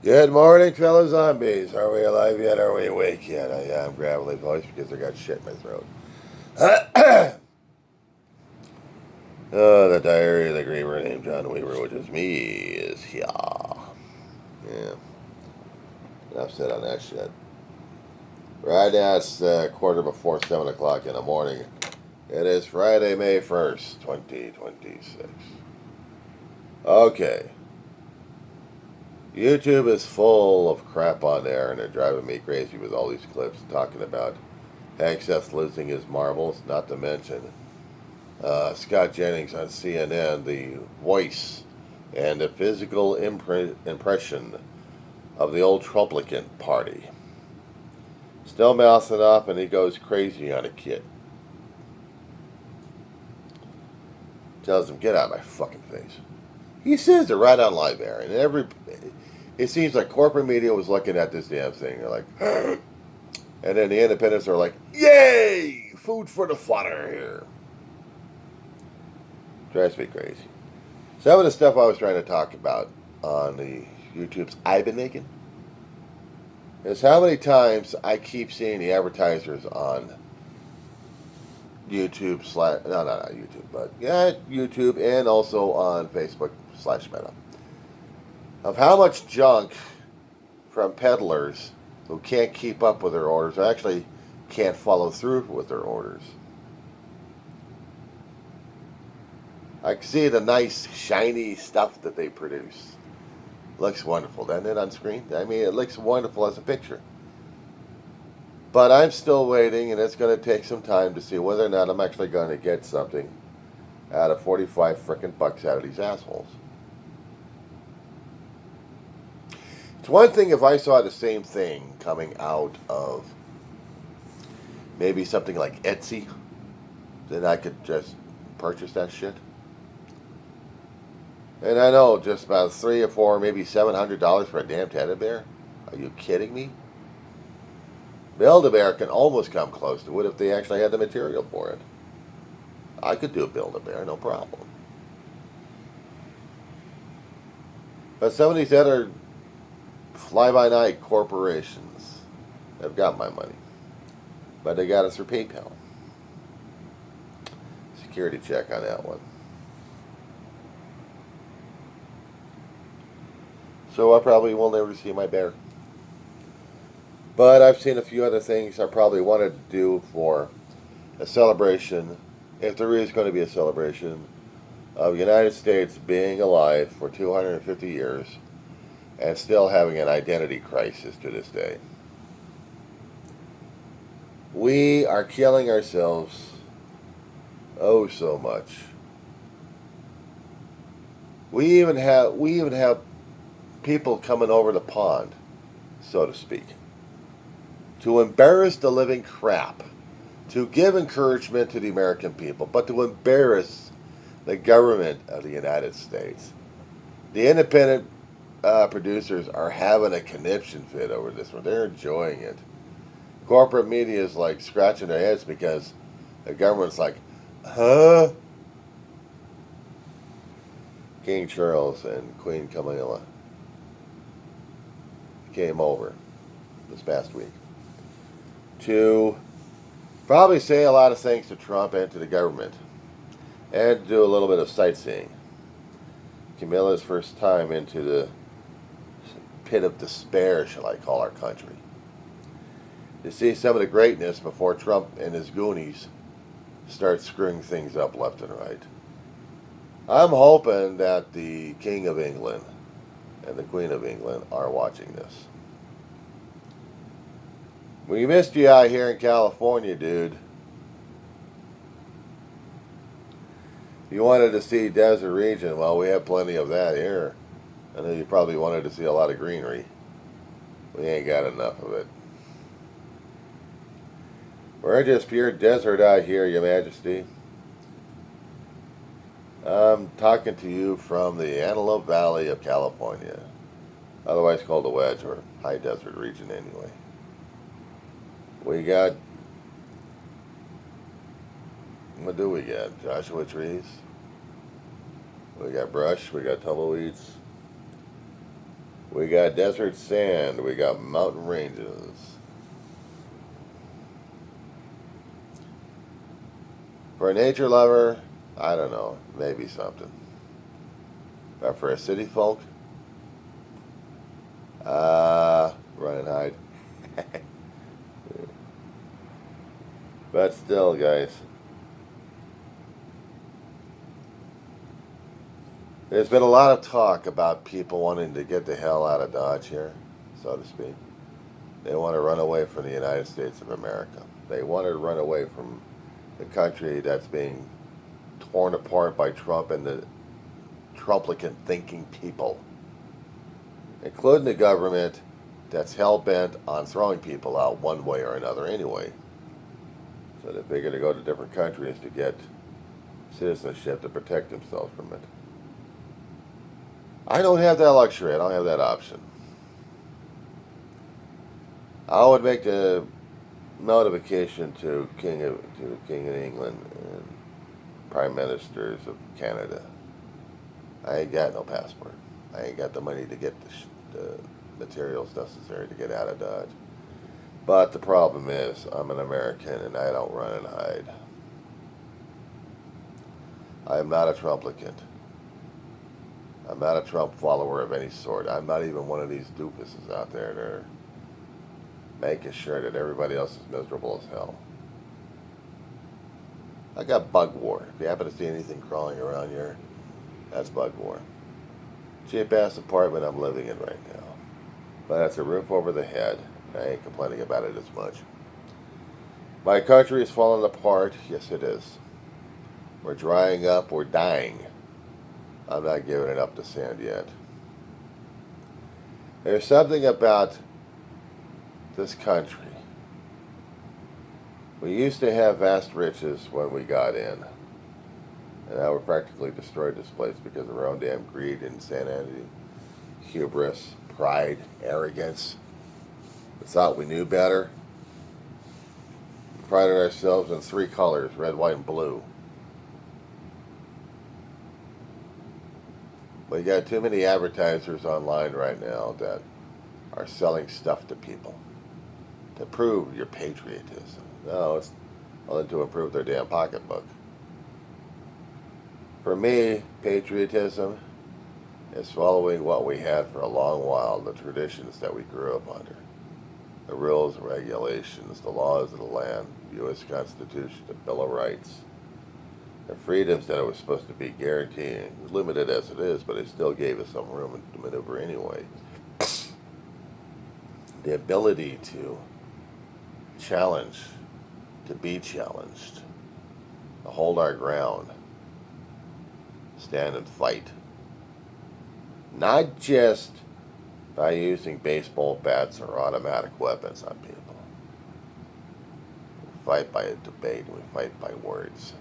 Good morning, fellow zombies. Are we alive yet? Are we awake yet? I am gravelly voice because I got shit in my throat. The diary of the griever named John Weaver, which is me, is here. Yeah. Enough said on that shit. Right now it's quarter before 7 o'clock in the morning. It is Friday, May 1st, 2026. Okay. YouTube is full of crap on there, and they're driving me crazy with all these clips talking about Hank Seth losing his marbles, not to mention Scott Jennings on CNN, the voice and the physical impression of the old Trumplican party. Still mouthing up, and he goes crazy on a kid. Tells him, get out of my fucking face. He says it right on live air, and it seems like corporate media was looking at this damn thing. They're like, and then the independents are like, yay, food for the fodder here. Drives me crazy. Some of the stuff I was trying to talk about on the YouTubes I've been making is how many times I keep seeing the advertisers on YouTube not YouTube, but yeah, YouTube and also on Facebook/Meta of how much junk from peddlers who can't keep up with their orders or actually can't follow through with their orders. I can see the nice, shiny stuff that they produce. Looks wonderful, doesn't it, on screen? I mean, it looks wonderful as a picture. But I'm still waiting, and it's going to take some time to see whether or not I'm actually going to get something out of 45 frickin' bucks out of these assholes. It's one thing if I saw the same thing coming out of maybe something like Etsy, then I could just purchase that shit. And I know just about $300 or $400, maybe $700 for a damn teddy bear. Are you kidding me? Build-A-Bear can almost come close to it if they actually had the material for it. I could do a Build-A-Bear, no problem. But some of these other fly-by-night corporations have got my money. But they got it through PayPal. Security check on that one. So I probably will never see my bear. But I've seen a few other things I probably wanted to do for a celebration, if there is going to be a celebration, of the United States being alive for 250 years and still having an identity crisis to this day. We are killing ourselves oh so much. We even have people coming over the pond, so to speak, to embarrass the living crap, to give encouragement to the American people, but to embarrass the government of the United States. The independent producers are having a conniption fit over this one. They're enjoying it. Corporate media is like scratching their heads because the government's like, huh? King Charles and Queen Camilla came over this past week to probably say a lot of things to Trump and to the government and do a little bit of sightseeing. Camilla's first time into the pit of despair, shall I call our country, to see some of the greatness before Trump and his goonies start screwing things up left and right. I'm hoping that the King of England and the Queen of England are watching this. We missed you out here in California, dude. If you wanted to see desert region, well, we have plenty of that here. I know you probably wanted to see a lot of greenery. We ain't got enough of it. We're just pure desert out here, Your Majesty. I'm talking to you from the Antelope Valley of California, otherwise called the Wedge, or High Desert region anyway. We got, what do we got? Joshua trees. We got brush, we got tumbleweeds. We got desert sand. We got mountain ranges. For a nature lover, I don't know, maybe something. But for a city folk, run and hide. But still, guys, there's been a lot of talk about people wanting to get the hell out of Dodge here, so to speak. They want to run away from the United States of America. They want to run away from the country that's being torn apart by Trump and the Trumplicant thinking people, including the government that's hell-bent on throwing people out one way or another anyway. So they figure to go to different countries to get citizenship to protect themselves from it. I don't have that luxury. I don't have that option. I would make a notification to King of England and Prime Ministers of Canada. I ain't got no passport. I ain't got the money to get the materials necessary to get out of Dodge. But the problem is, I'm an American and I don't run and hide. I am not a Trumplicant. I'm not a Trump follower of any sort. I'm not even one of these doofuses out there that are making sure that everybody else is miserable as hell. I got bug war. If you happen to see anything crawling around here, that's bug war. Cheap ass apartment I'm living in right now. But that's a roof over the head. I ain't complaining about it as much. My country is falling apart. Yes, it is. We're drying up. We're dying. I'm not giving it up to sand yet. There's something about this country. We used to have vast riches when we got in. And now we're practically destroyed this place because of our own damn greed, insanity, hubris, pride, arrogance. We thought we knew better. We prided ourselves in 3 colors, red, white, and blue. We got too many advertisers online right now that are selling stuff to people to prove your patriotism. No, it's only to improve their damn pocketbook. For me, patriotism is following what we had for a long while, the traditions that we grew up under. The rules, regulations, the laws of the land, the U.S. Constitution, the Bill of Rights, the freedoms that it was supposed to be guaranteeing, limited as it is, but it still gave us some room to maneuver anyway. The ability to challenge, to be challenged, to hold our ground, stand and fight. Not just by using baseball bats or automatic weapons on people. We fight by a debate, we fight by words.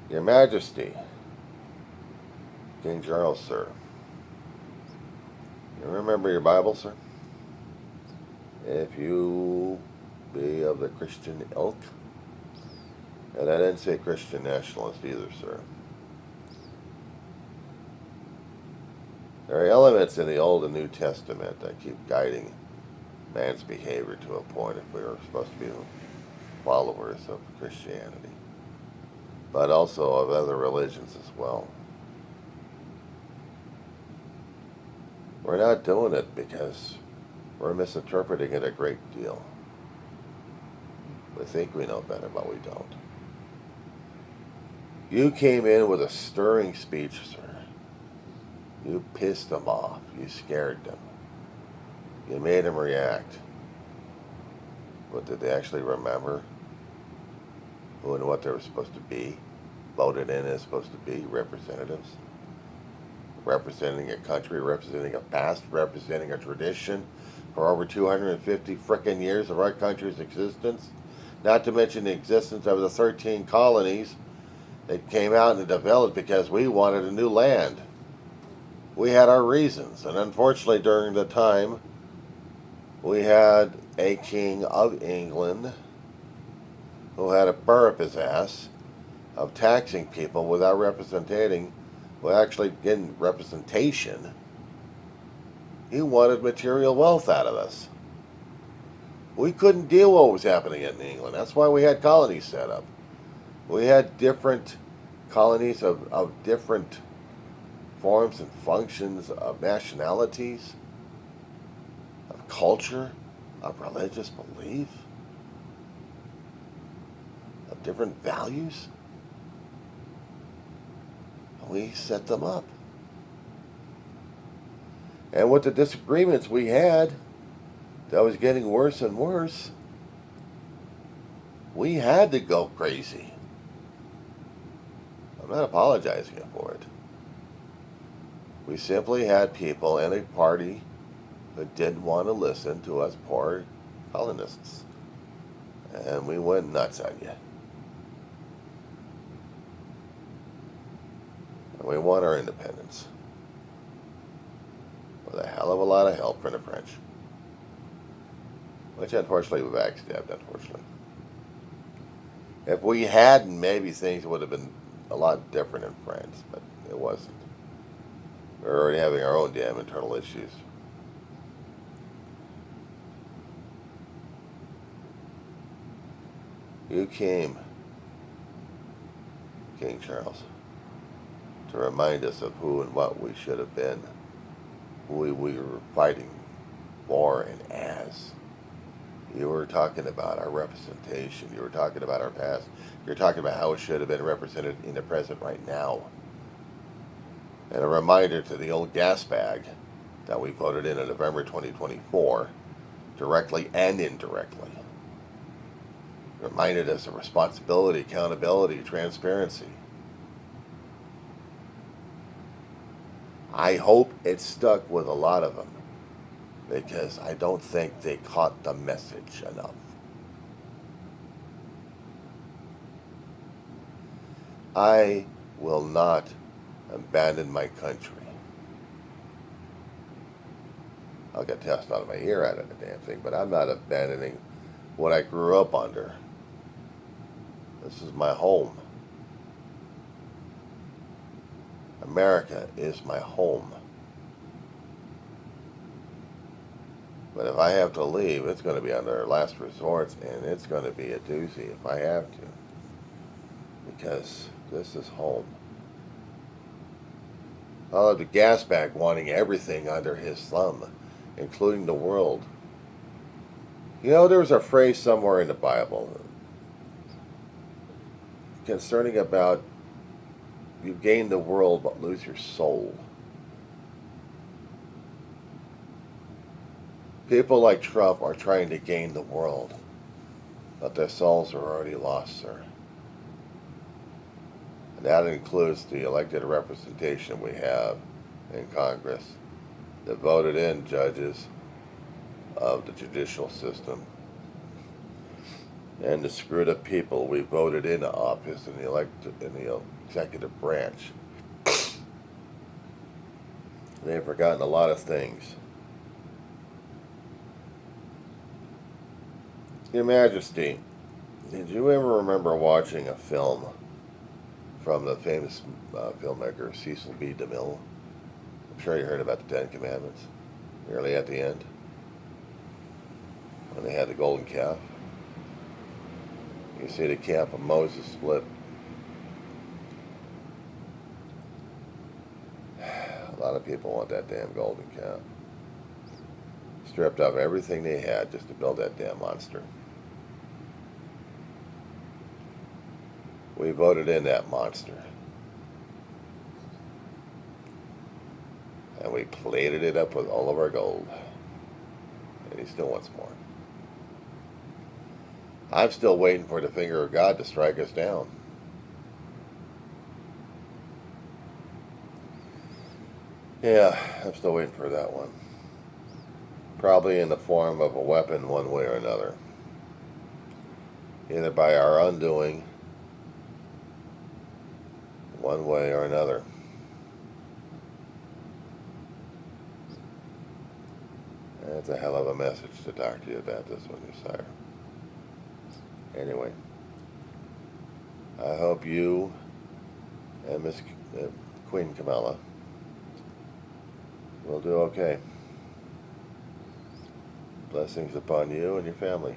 Your Majesty, King Charles, sir. You remember your Bible, sir? If you be of the Christian ilk, and I didn't say Christian nationalist either, sir. There are elements in the Old and New Testament that keep guiding man's behavior to a point if we are supposed to be followers of Christianity, but also of other religions as well. We're not doing it because we're misinterpreting it a great deal. We think we know better, but we don't. You came in with a stirring speech, sir. You pissed them off. You scared them. You made them react. But did they actually remember who and what they were supposed to be? Voted in as supposed to be representatives? Representing a country, representing a past, representing a tradition for over 250 frickin' years of our country's existence? Not to mention the existence of the 13 colonies that came out and developed because we wanted a new land. We had our reasons, and unfortunately during the time we had a king of England who had a burr up his ass of taxing people without representing, well, actually getting representation He wanted material wealth out of us. We couldn't deal with what was happening in England. That's why we had colonies set up. We had different colonies of different forms and functions of nationalities, of culture, of religious belief, of different values. We set them up. And with the disagreements we had, that was getting worse and worse, we had to go crazy. I'm not apologizing for it. We simply had people in a party who didn't want to listen to us poor colonists. And we went nuts on you. And we won our independence. With a hell of a lot of help from the French. Which unfortunately we backstabbed, unfortunately. If we hadn't, maybe things would have been a lot different in France, but it wasn't. We were already having our own damn internal issues. You came, King Charles, to remind us of who and what we should have been, who we were fighting for and as. You were talking about our representation. You were talking about our past. You're talking about how it should have been represented in the present right now. And a reminder to the old gas bag that we voted in November 2024, directly and indirectly. Reminded us of responsibility, accountability, transparency. I hope it stuck with a lot of them, because I don't think they caught the message enough. I will not abandon my country. I'll get tossed out of my ear out of the damn thing, but I'm not abandoning what I grew up under. This is my home. America is my home. But if I have to leave, it's going to be on their last resort, and it's going to be a doozy if I have to. Because this is home. I'll have the gas bag wanting everything under his thumb, including the world. You know, there's a phrase somewhere in the Bible concerning about you gain the world but lose your soul. People like Trump are trying to gain the world, but their souls are already lost, sir. And that includes the elected representation we have in Congress, the voted in judges of the judicial system, and the screwed up people we voted into office in the executive branch. They've forgotten a lot of things. Your Majesty, did you ever remember watching a film from the famous filmmaker Cecil B. DeMille? I'm sure you heard about the Ten Commandments, nearly at the end, when they had the golden calf. You see the calf of Moses split. A lot of people want that damn golden calf. Stripped of everything they had just to build that damn monster. We voted in that monster. And we plated it up with all of our gold. And he still wants more. I'm still waiting for the finger of God to strike us down. Yeah, I'm still waiting for that one. Probably in the form of a weapon one way or another. Either by our undoing, one way or another. That's a hell of a message to talk to you about this one, you sire. Anyway, I hope you and Miss Queen Kamala will do okay. Blessings upon you and your family.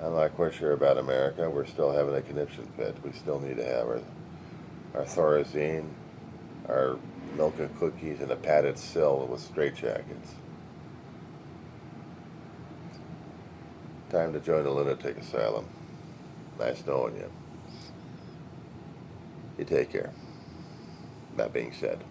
I'm not quite sure about America. We're still having a conniption fit. We still need to have our Thorazine, our Milka cookies, and a padded sill with straitjackets. Time to join the lunatic asylum. Nice knowing you. You take care. That being said.